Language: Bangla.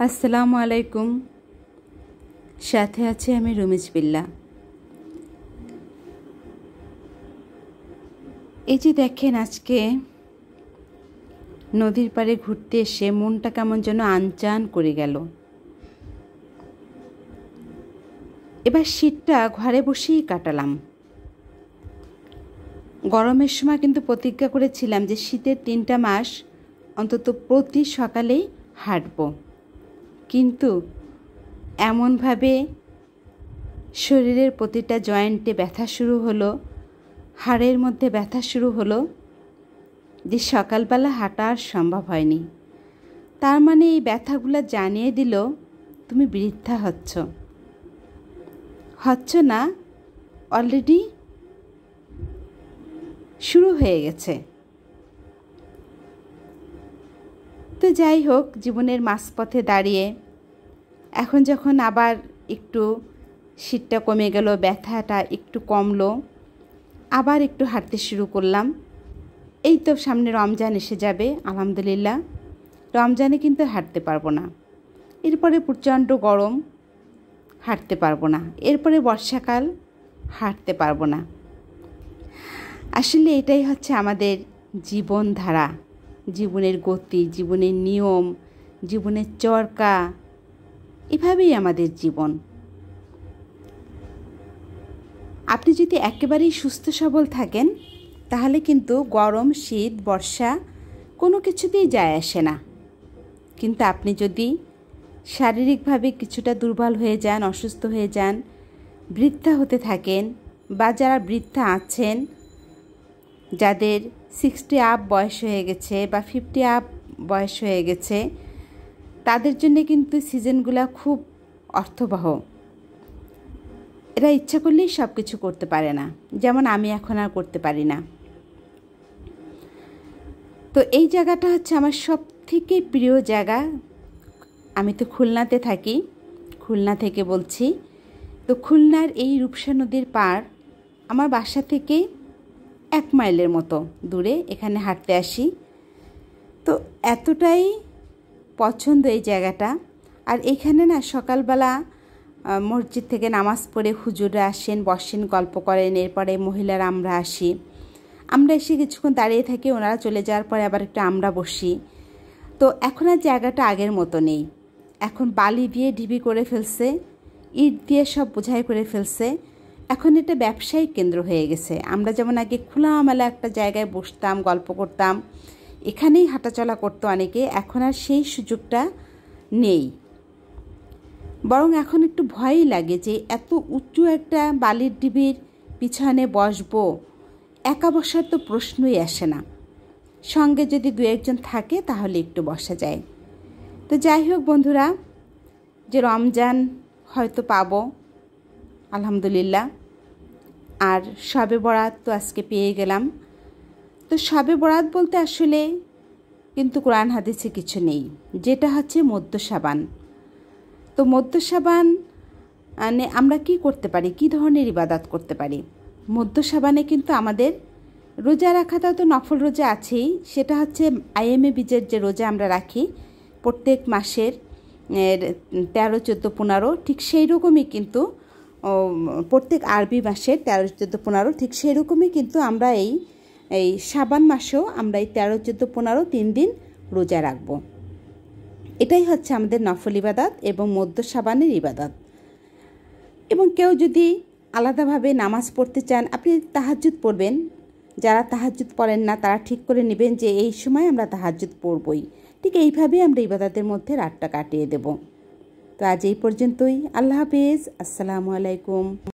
আসসালামু আলাইকুম। সাথে আছি আমি রুমিজ বিল্লা। এই যে দেখেন, আজকে নদীর পাড়ে ঘুরতে এসে মনটা কেমন যেন আনচান করে গেল। এবার শীতটা ঘরে বসেই কাটালাম। গরমের সময় কিন্তু প্রতিজ্ঞা করেছিলাম যে শীতের 3টা মাস অন্তত প্রতি সকালেই হাঁটব, কিন্তু এমনভাবে শরীরের প্রতিটা জয়েন্টে ব্যথা শুরু হলো, হাড়ের মধ্যে ব্যথা শুরু হলো যে সকালবেলা হাঁটা আর সম্ভব হয়নি। তার মানে এই ব্যথাগুলো জানিয়ে দিল তুমি বৃদ্ধা হচ্ছ না, অলরেডি শুরু হয়ে গেছে। তো যাই হোক, জীবনের মাঝপথে দাঁড়িয়ে এখন যখন আবার একটু শীতটা কমে গেল, ব্যথাটা একটু কমলো, আবার একটু হাঁটতে শুরু করলাম। এই তো সামনে রমজান এসে যাবে, আলহামদুলিল্লাহ। রমজানে কিন্তু হাঁটতে পারবো না, এরপরে প্রচণ্ড গরম, হাঁটতে পারবো না, এরপরে বর্ষাকাল, হাঁটতে পারবো না। আসলে এটাই হচ্ছে আমাদের জীবনধারা, জীবনের গতি, জীবনের নিয়ম, জীবনের চরকা, এভাবেই আমাদের জীবন। আপনি যদি একেবারেই সুস্থ সবল থাকেন তাহলে কিন্তু গরম, শীত, বর্ষা কোনো কিছুতেই যায় আসে না। কিন্তু আপনি যদি শারীরিকভাবে কিছুটা দুর্বল হয়ে যান, অসুস্থ হয়ে যান, বৃদ্ধা হতে থাকেন, বা যারা বৃদ্ধা আছেন, যাদের 60 আপ বয়স হয়ে গেছে বা 50 আপ বয়স হয়ে গেছে, তাদের জন্য কিন্তু সিজনগুলো খুব অর্থবহ। এরা ইচ্ছা করলেই সব কিছু করতে পারে না, যেমন আমি এখন আর করতে পারি না। তো এই জায়গাটা হচ্ছে আমার সব থেকে প্রিয় জায়গা। আমি তো খুলনাতে থাকি, খুলনা থেকে বলছি। তো খুলনার এই রূপসা নদীর পাড় আমার বাসা থেকে 1 মাইলের মতো দূরে, এখানে হাঁটতে আসি। তো এতটাই পছন্দ এই জায়গাটা। আর এখানে না সকালবেলা মসজিদ থেকে নামাজ পড়ে হুজুররা আসেন, বসেন, গল্প করেন, এরপরে মহিলারা আমরা আসি, আমরা এসে কিছুক্ষণ দাঁড়িয়ে থাকি, ওনারা চলে যাওয়ার পরে আবার একটু আমরা বসি। তো এখন আর জায়গাটা আগের মতো নেই, এখন বালি দিয়ে ঢিবি করে ফেলছে, ইট দিয়ে সব বোঝাই করে ফেলছে। এখন এটা ব্যবসায়িক কেন্দ্র হয়ে গেছে। আমরা যেমন আগে খোলামেলা একটা জায়গায় বসতাম, গল্প করতাম, এখানেই হাঁটাচলা করতো অনেকে, এখন আর সেই সুযোগটা নেই। বরং এখন একটু ভয়ই লাগে যে এত উঁচু একটা বালির ঢিবির পিছনে বসবো, একা বসার তো প্রশ্নই আসে না, সঙ্গে যদি 2-1 জন থাকে তাহলে একটু বসা যায়। তো যাই হোক বন্ধুরা, যে রমজান হয়তো পাবো আলহামদুলিল্লাহ, আর শবে বরাত তো আজকে পেয়ে গেলাম। তো শবে বরাত বলতে আসলে কিন্তু কোরআন হাদিসে কিছু নেই, যেটা হচ্ছে মধ্য শাবান। তো মধ্য শাবান মানে আমরা কি করতে পারি, কি ধরনের ইবাদত করতে পারি? মধ্য শাবানে কিন্তু আমাদের রোজা রাখাটাও তো নফল রোজা আছেই, সেটা হচ্ছে আইএমএ বীজের যে রোজা আমরা রাখি প্রত্যেক মাসের 13, 14, 15, ঠিক সেই রকমই কিন্তু প্রত্যেক আরবি মাসের 13, 14, 15 ঠিক সেই রকমই কিন্তু আমরা এই শাবান মাসেও আমরা এই 13, 14, 15 3 দিন রোজা রাখব। এটাই হচ্ছে আমাদের নফল ইবাদত এবং মধ্য শাবানের ইবাদত। এবং কেউ যদি আলাদাভাবে নামাজ পড়তে চান, আপনি তাহাজ্জুদ পড়বেন। যারা তাহাজ্জুদ পড়েন না তারা ঠিক করে নেবেন যে এই সময় আমরা তাহাজ্জুদ পড়বই, ঠিক এইভাবেই আমরা ইবাদতের মধ্যে রাতটা কাটিয়ে দেব। তো আজ এই পর্যন্তই। আল্লাহ হাফেজ, আসসালামু আলাইকুম।